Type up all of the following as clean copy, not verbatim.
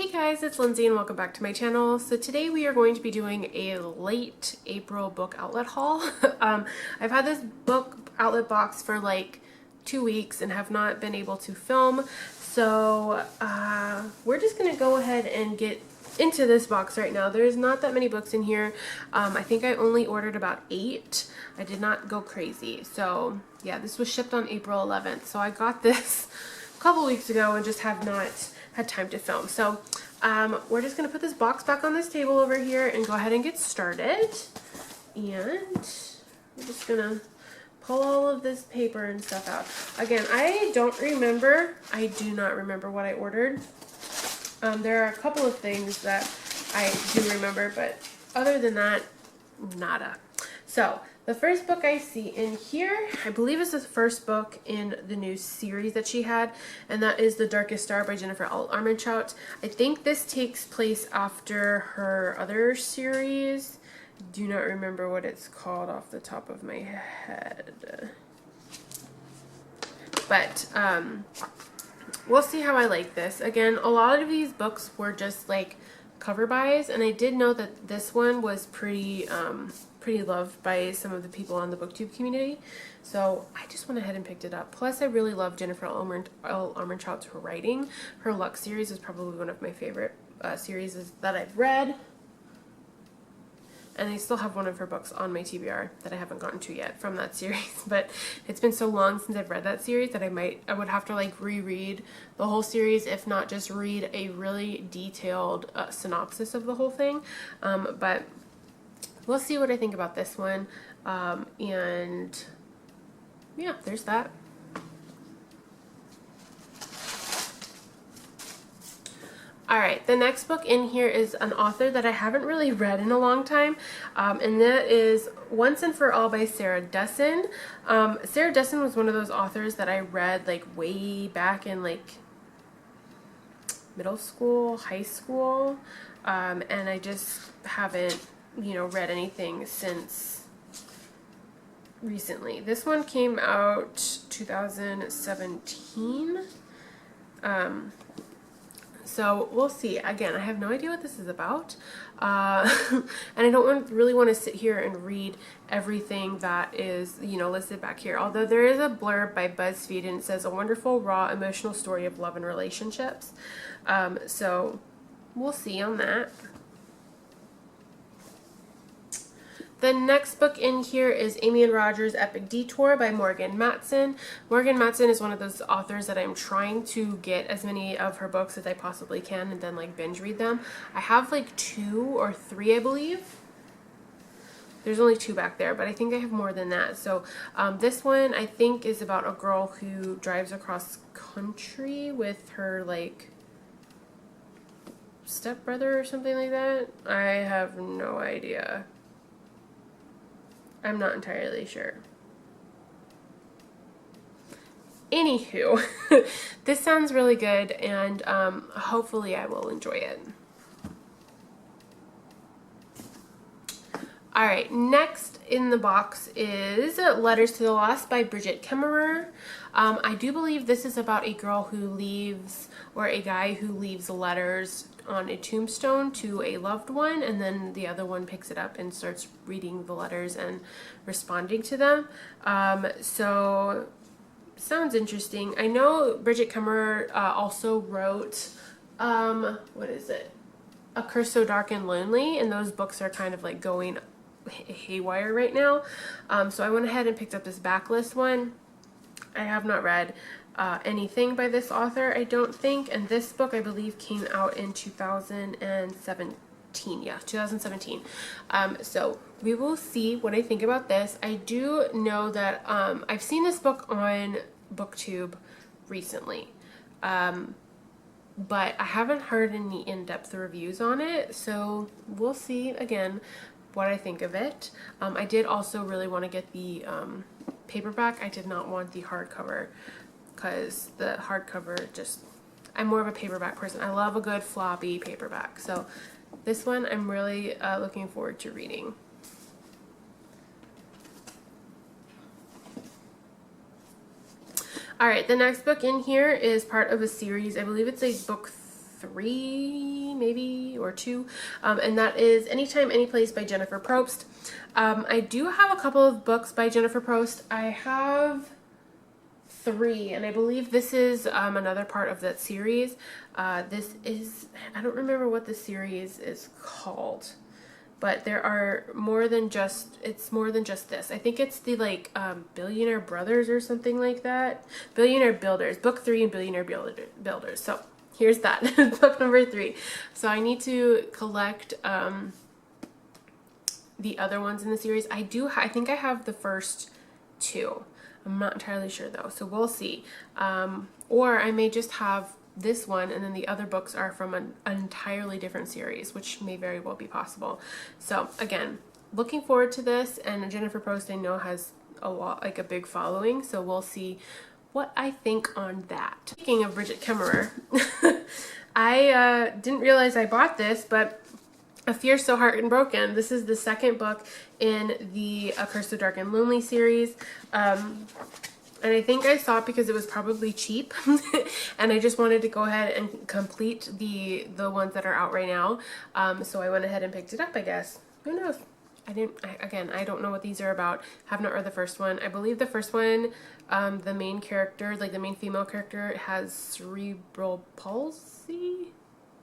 Hey guys, it's Lindsay and welcome back to my channel. So today we are going to be doing a late April book outlet haul. I've had this book outlet box for like 2 weeks and have not been able to film. So we're just gonna go ahead and get into this box right now. There's not that many books in here. I think I only ordered about 8. I did not go crazy. So yeah, this was shipped on April 11th. So I got this a couple weeks ago and just have not had time to film. So we're just gonna put this box back on this table over here and go ahead and get started. And we're just gonna pull all of this paper and stuff out. Again, I do not remember what I ordered. There are a couple of things that I do remember, but other than that, nada. So the first book I see in here, I believe is the first book in the new series that she had, and that is The Darkest Star by Jennifer L. Armentrout. I think this takes place after her other series. Do not remember what it's called off the top of my head. But we'll see how I like this. Again, a lot of these books were just like cover buys, and I did know that this one was pretty loved by some of the people on the booktube community, so I just went ahead and picked it up. Plus I really love Jennifer L. Armentrout's writing. Her Lux series is probably one of my favorite series that I've read, and I still have one of her books on my TBR that I haven't gotten to yet from that series. But it's been so long since I've read that series that I would have to like reread the whole series, if not just read a really detailed synopsis of the whole thing. But we'll see what I think about this one. And yeah, there's that. Alright, the next book in here is an author that I haven't really read in a long time, and that is Once and For All by Sarah Dessen. Sarah Dessen was one of those authors that I read like way back in like middle school, high school, and I just haven't, read anything since recently. This one came out 2017. So we'll see. Again, I have no idea what this is about, and I don't really want to sit here and read everything that is, listed back here. Although there is a blurb by BuzzFeed, and it says a wonderful, raw, emotional story of love and relationships. So we'll see on that. The next book in here is Amy and Roger's Epic Detour by Morgan Matson. Morgan Matson is one of those authors that I'm trying to get as many of her books as I possibly can and then like binge read them. I have like 2 or 3, I believe. There's only 2 back there, but I think I have more than that. So this one I think is about a girl who drives across country with her like stepbrother or something like that. I have no idea. I'm not entirely sure. Anywho, this sounds really good, and hopefully I will enjoy it. Alright, next in the box is Letters to the Lost by Bridget Kemmerer. I do believe this is about a girl who leaves, or a guy who leaves letters on a tombstone to a loved one, and then the other one picks it up and starts reading the letters and responding to them. So sounds interesting. I know Bridget Kemmerer also wrote what is it? A Curse So Dark and Lonely, and those books are kind of like going haywire right now. So I went ahead and picked up this backlist one. I have not read anything by this author, I don't think, and this book I believe came out in 2017. Yeah, 2017. So we will see what I think about this. I do know that I've seen this book on BookTube recently, but I haven't heard any in-depth reviews on it, so we'll see again what I think of it. I did also really want to get the paperback. I did not want the hardcover, because the hardcover just, I'm more of a paperback person. I love a good floppy paperback. So this one I'm really looking forward to reading. Alright, the next book in here is part of a series. I believe it's a book 3 maybe, or 2, and that is Anytime, Anyplace by Jennifer Probst. I do have a couple of books by Jennifer Probst. I have 3, and I believe this is another part of that series. This is, I don't remember what the series is called, but there are more than just, it's more than just this. I think it's the like Billionaire Brothers or something like that. Billionaire Builders, book 3 and Billionaire Builders. So here's that, book number 3. So I need to collect the other ones in the series. I think I have the first 2. I'm not entirely sure though, so we'll see. Or I may just have this one and then the other books are from an entirely different series, which may very well be possible. So again, looking forward to this, and Jennifer Probst I know has a lot, like a big following, so we'll see what I think on that. Speaking of Brigid Kemmerer, I didn't realize I bought this, but A Fear So Heartbroken. This is the second book in the A Curse So Dark and Lonely series. And I think I saw it because it was probably cheap and I just wanted to go ahead and complete the ones that are out right now. So I went ahead and picked it up, I guess. Who knows? Again, I don't know what these are about. Have not read the first one. I believe the first one, the main character, like the main female character, has cerebral palsy?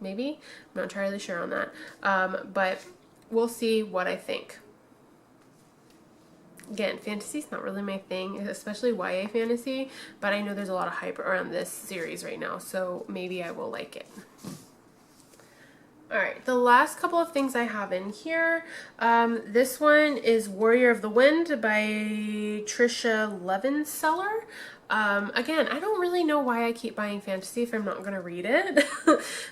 Maybe? I'm not entirely sure on that. But we'll see what I think. Again, fantasy's not really my thing, especially YA fantasy, but I know there's a lot of hype around this series right now, so maybe I will like it. Alright, the last couple of things I have in here, this one is Warrior of the Wind by Tricia Levenseller. Again, I don't really know why I keep buying fantasy if I'm not going to read it,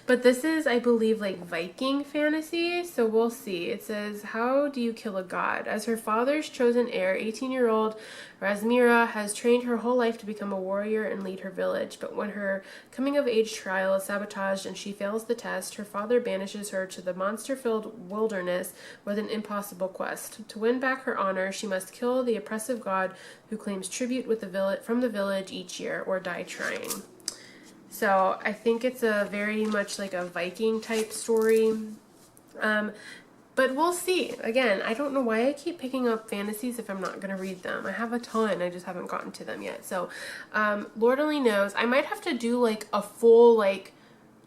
but this is, I believe, like Viking fantasy, so we'll see. It says, how do you kill a god? As her father's chosen heir, 18-year-old Rasmira has trained her whole life to become a warrior and lead her village, but when her coming-of-age trial is sabotaged and she fails the test, her father banishes her to the monster-filled wilderness with an impossible quest. To win back her honor, she must kill the oppressive god who claims tribute with from the village each year, or die trying. So I think it's a very much like a Viking type story. But we'll see. Again, I don't know why I keep picking up fantasies if I'm not going to read them. I have a ton, I just haven't gotten to them yet. So, Lord only knows. I might have to do like a full like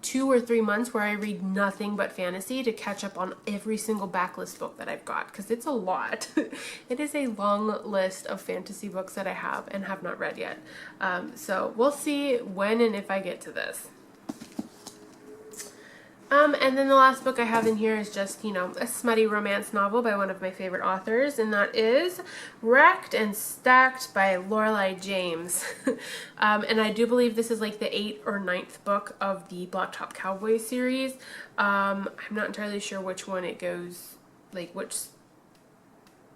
2 or 3 months where I read nothing but fantasy to catch up on every single backlist book that I've got, because it's a lot. It is a long list of fantasy books that I have and have not read yet. So we'll see when and if I get to this. And then the last book I have in here is just, you know, a smutty romance novel by one of my favorite authors, and that is Racked and Stacked by Lorelei James. And I do believe this is like the 8th or 9th book of the Blacktop Cowboy series. I'm not entirely sure which one it goes, like which,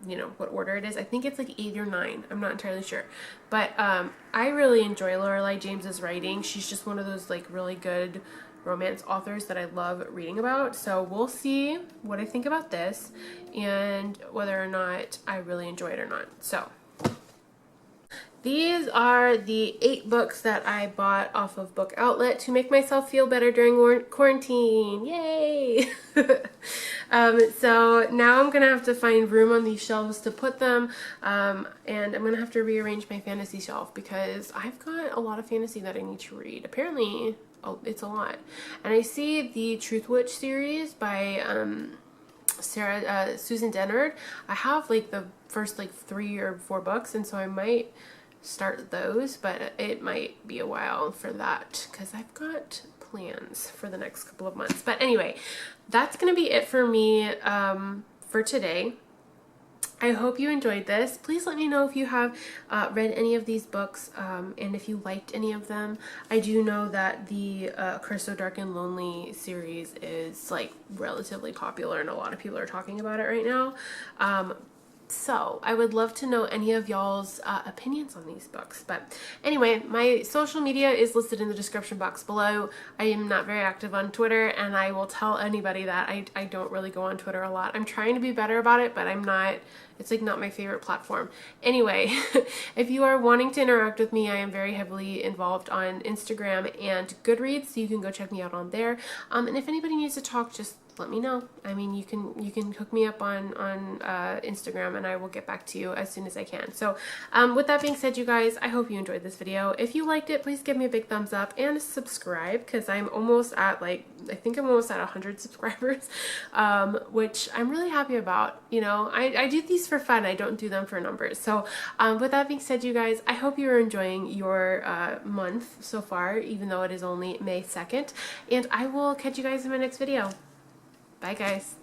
you know, what order it is. I think it's like 8 or 9. I'm not entirely sure. But I really enjoy Lorelei James's writing. She's just one of those like really good romance authors that I love reading about. So we'll see what I think about this and whether or not I really enjoy it or not. So these are the 8 books that I bought off of Book Outlet to make myself feel better during quarantine. Yay! So now I'm gonna have to find room on these shelves to put them, and I'm gonna have to rearrange my fantasy shelf because I've got a lot of fantasy that I need to read. Apparently, it's a lot. And I see the Truth Witch series by Susan Dennard. I have like the first like 3 or 4 books, and so I might start those, but it might be a while for that because I've got plans for the next couple of months. But anyway, that's gonna be it for me for today. I hope you enjoyed this. Please let me know if you have read any of these books and if you liked any of them. I do know that the Curse So Dark and Lonely series is like relatively popular and a lot of people are talking about it right now. So I would love to know any of y'all's opinions on these books. But anyway, my social media is listed in the description box below. I am not very active on Twitter, and I will tell anybody that I don't really go on Twitter a lot. I'm trying to be better about it, but I'm not It's like not my favorite platform. Anyway, if you are wanting to interact with me, I am very heavily involved on Instagram and Goodreads, so you can go check me out on there. And if anybody needs to talk, just let me know. I mean, you can hook me up on Instagram, and I will get back to you as soon as I can. So with that being said, you guys, I hope you enjoyed this video. If you liked it, please give me a big thumbs up and subscribe, because I'm almost at, like, I think I'm almost at 100 subscribers, which I'm really happy about. You know, I do these for fun. I don't do them for numbers. So with that being said, you guys, I hope you're enjoying your month so far, even though it is only May 2nd, and I will catch you guys in my next video. Bye, guys.